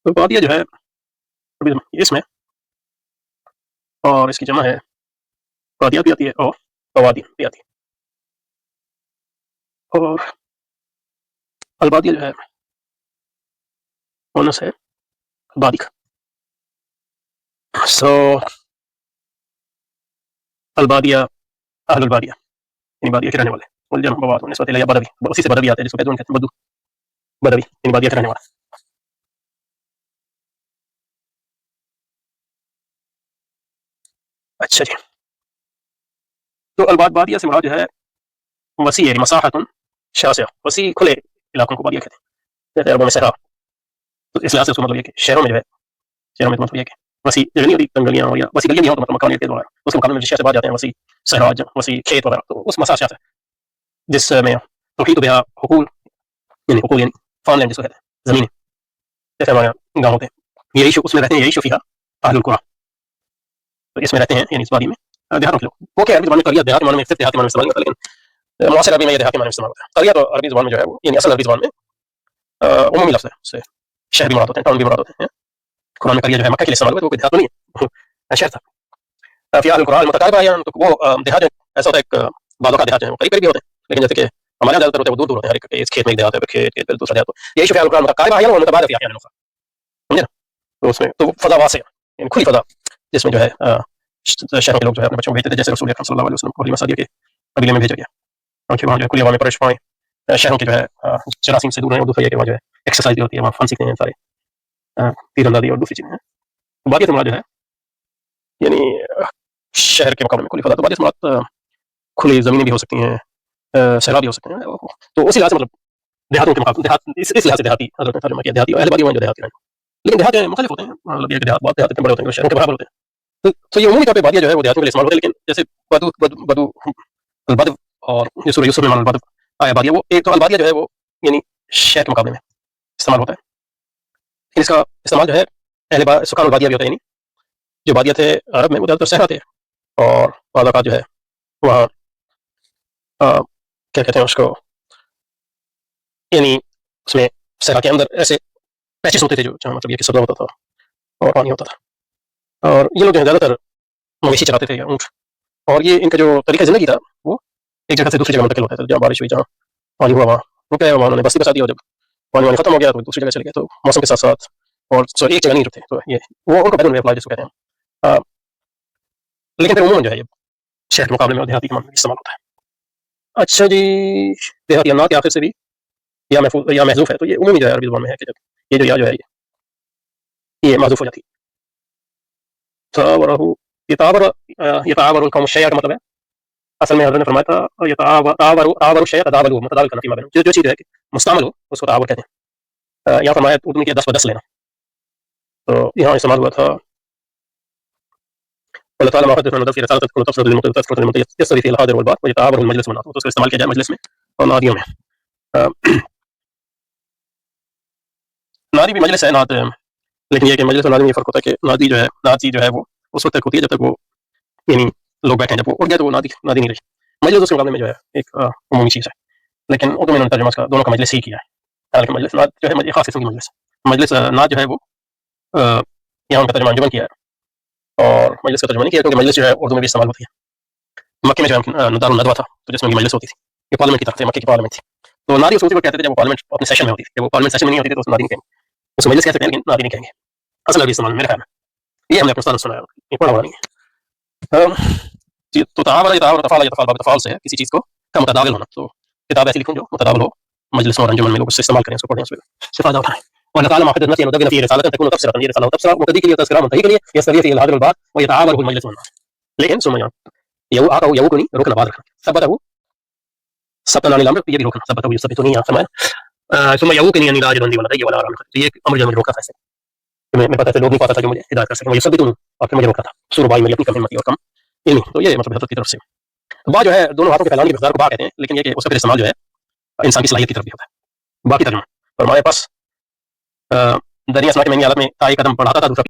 تو بادیہ جو ہے ابھی اس میں، اور اس کی جمع ہے بادیات بھی آتی ہے اور بوادی بھی آتی ہے. اور البادیہ جو ہے مونس ہے بادی کا. سو البادیہ اہل البادیہ یعنی بادیہ کے رہنے والے، والجمع بواد نسبت الیہ بدوی، اسی سے بدوی آتے ہیں جس کو بدو کہتے ہیں، بدو بدوی یعنی بادیہ کے رہنے والا. اچھا جی، تو البادیہ سے مراد جو ہے وسیع یعنی مساحت شاسع، وسیع کھلے علاقوں کو بادیہ کہتے ہیں، جیسے عربوں میں صحرا. تو اس لحاظ سے اس کا مطلب یہ کہ شہروں میں جو ہے، شہروں میں مطلب یہ کہ وسیع جگہ نہیں ہوتی، تنگلیاں یا وسیع گلیاں نہیں ہو تو مطلب مکانیت کے دوارا اس کے مقابلے میں جس شہر سے بعد جاتے ہیں وسیع صحرا، وسیع کھیت وغیرہ، تو اس مساحت سے جس میں توحید بہا حقول یعنی فارم لینڈ جس کو کہتے ہیں، زمینیں جیسے ہمارے یہاں گاؤں ہوتے ہیں، یہی اس میں رہتے ہیں، یہی شفیہ اہل القرى، تو اس میں رہتے ہیں یعنی اس وادی میں دیہاتوں کے لوگ. وہ کیا عربی زبان میں قریہ دیہات معنی میں صرف دیہاتی معنی میں استعمال ہوتا ہے، لیکن معاصر عربی میں یہ دیہاتی معنی میں استعمال ہوتا ہے. قریہ تو عربی زبان میں جو ہے وہ یعنی اصل عربی زبان میں عمومی لفظ ہے، اس سے شہر بھی مراد ہوتے ہیں، ٹاؤن بھی مراد ہوتے ہیں. قرآن میں قریہ جو ہے مکہ کے لیے استعمال ہوا ہے، وہ کوئی دیہات تو نہیں ہے، شہر تھا. فی اہل القرى المتقاربہ احیانا، تو وہ دیہات ایسا ہوتا ہے ایک بعض اوقات دیہات جو ہیں قریب قریب بھی ہوتے ہیں، لیکن جیسے کہ ہمارے یہاں زیادہ تر ہوتے ہیں وہ دور دور ہوتے ہیں، ہر ایک کھیت میں ایک دیہات ہے، کھیت دوسرا دیہات. یہی شفیع القرآن المتقاربہ احیانا والمتباعدہ فی احیان اخرى، سمجھے نا. تو اس میں تو فضا واسع یعنی کھلی فضا، جس میں جو ہے شہروں کے لوگ جو ہے اپنے بچوں کو بھیجتے تھے، جیسے رسول اکرم صلی اللہ علیہ وسلم کو حلیمہ سعدیہ کے قبیلے میں بھیجا گیا، کیونکہ وہاں جو ہے کھلی ہوا میں پرورش پائیں، شہروں کے جو ہے جراثیم سے دور ہیں، اور دوسرا یہ کہ وہاں جو ہے ایکسرسائز بھی ہوتی ہے، وہاں فن سیکھتے ہیں سارے، تیر اندازی اور دوسری چیزیں ہیں. بادیہ سے مراد جو ہے یعنی شہر کے مقابلے میں کھلی فضا. تو بادیہ سے مراد کھلی زمینیں بھی ہو سکتی ہیں، صحرا بھی ہو سکتے ہیں. تو اسی لحاظ سے مطلب دیہاتوں کے مقابلے دیہات اس لحاظ سے دیہاتی حضرت نے ترجمہ کیا، دیہاتی اہل بادی جو دیہاتی ہیں، لیکن دیہات مختلف ہوتے ہیں، مطلب یہ کہ دیہات بہت دیہات اتنے بڑے ہوتے ہیں شہروں کے برابر ہوتے ہیں. تو یہ عمومی طور پہ بادیہ جو ہے وہ دیہاتوں کے لیے استعمال ہوتا ہے، لیکن جیسے بدو البدو اور یہ سورہ یوسف میں البدو آیا بادیہ، وہ ایک تو البادیہ جو ہے وہ یعنی شہر کے مقابلے میں استعمال ہوتا ہے. اس کا استعمال جو ہے اہل سکان البادیہ بھی ہوتا ہے، یعنی جو بادیہ تھے عرب میں وہ زیادہ تر صحرا تھے، اور بعض اوقات جو ہے وہاں کیا کہتے ہیں اس کو، یعنی اس میں صحرا کے اندر ایسے پیچز ہوتے تھے جو جہاں مطلب یہ کہ سبزہ ہوتا تھا اور پانی ہوتا تھا. اور یہ لوگ جو ہے زیادہ تر مویشی چراتے تھے یا اونٹ، اور یہ ان کا جو طریقہ زندگی تھا وہ ایک جگہ سے دوسری جگہ منتقل ہوتا تھا. جہاں بارش ہوئی، جہاں پانی ہوا، وہاں رکے، وہاں انہوں نے بستی بسا دی، اور جب پانی وانی ختم ہو گیا تو دوسری جگہ چلے گئے. تو موسم کے ساتھ ساتھ اور ایک جگہ نہیں رکتے، تو یہ وہ ان کو بیرون اپلائی جس کو کہتے ہیں. لیکن پھر عموماً جو ہے یہ شہر کے مقابلے میں دیہاتی کے معنی استعمال ہوتا ہے. اچھا جی، دیہاتی امنا کے آخر سے بھی یا محفوظ یا محذوف ہے، تو یہ عمومی جو ہے عربی زبان میں ہے کہ جب یہ جو یا جو ہے یہ محذوف ہو جاتی. یتعاور القوم الشیء کا مطلب ہے، اصل میں حضرت نے فرمایا تھا یتعاور الشیء تداولوا، متداول کرنا فیما بینہم، جو چیز ہے کہ مستعمل ہو اس کو تعاور کہتے ہیں. یہاں فرمایا اردو میں کہ 10 بدس لینا، تو یہاں استعمال ہوا تھا اللہ تعالیٰ ما حدث عن نفسه رسالة تكون تفسد للمنطق يستوي فيه الحاضر والباد ويتعاور المجلس والنادي، تو اس کو استعمال کیا جائے مجلس میں اور نادیوں میں. نادی بھی مجلس ہے، ناد، لیکن یہ کہ مجلس اور نادی میں یہ فرق ہوتا ہے کہ نادی جو ہے، نادی جو ہے وہ اس وقت تک ہوتی ہے جب تک وہ یعنی لوگ بیٹھے ہیں، جب وہ اٹھ گئے تو وہ نادی نہیں رہی. مجلس اس کے مقابلے میں جو ہے ایک عمومی چیز ہے، لیکن اردو میں انہوں نے ترجمہ کا دونوں کا مجلس ہی کیا ہے. حالانکہ مجلس ناد جو ہے خاص قسم کی مجلس، مجلس ناد جو ہے وہ یہاں ان کا ترجمہ انجمن کیا ہے، اور مجلس کا ترجمہ نہیں کیا کیونکہ مجلس جو ہے اردو میں بھی استعمال ہوتی ہے. مکے میں جو ہے دار الندوہ تھا، تو جس میں مجلس ہوتی تھی، یہ پارلیمنٹ کی طرف سے، مکے کی پارلیمنٹ تھی. تو نادی اس کو کہتے تھے جب وہ پارلیمنٹ اپنے سیشن میں ہوتی تھی، جب وہ پارلیمنٹ سیشن میں نہیں ہوتی تھی تو اس نادی نہیں کہیں گے، اس مجلس کہہ سکتے ہیں لیکن نادی نہیں کہیں گے. اصل عربی استعمال میرے خیال میں یہ ہم نے اپنے استاد سے سنا ہے، یہ پڑھا ہوا نہیں ہے. تو تعاور یتعاور تفاعل یتفاعل باب تفاعل سے ہے کسی چیز کو کا متداول ہونا. تو کتاب ایسی لکھوں جو متداول ہو، مجلس اور انجمن میں لوگ اس سے استعمال کریں، اس کو پڑھیں، اس سے فائدہ اٹھائیں. وأن تعالى ما حدث نفسه ودون فيه رسالة تكون تفسيرا، هي رسالة تفسير مبتدئ کے لیے تذکرہ منتهي کے لیے يستوي فيه الحاضر والباد ويتعاوره المجلس والناس. لیکن ثم آتا ہو یوکنی رکنا بعد رکھنا، ثبته ثبتا عن الامر، یہ بھی روکنا، ثبته يثبتني یا فرمایا ثم يوکني ان لا اجد عندي ولا غي ولا ارى، یہ ایک امر جو مجھے روکا تھا، اسے میں پتہ تھا لوگ نہیں پاتا تھا جو مجھے ہدایت کر سکے، يثبتني اور پھر مجھے روکا تھا سور بائی میری اپنی کم ہمتی اور کم علمی. تو یہ مطلب حضرت کی طرف سے با جو ہے دونوں ہاتھوں کے پھیلانے کی مقدار کو با کہتے ہیں، لیکن یہ کہ اس کا پھر استعمال جو ہے انسان کی صلاحیت کی طرف بھی ہوتا ہے. باقی ترجمہ فرمایا پس دریا اسما کے میں حالت میں تائی قدم پڑھاتا تھا، دوسرا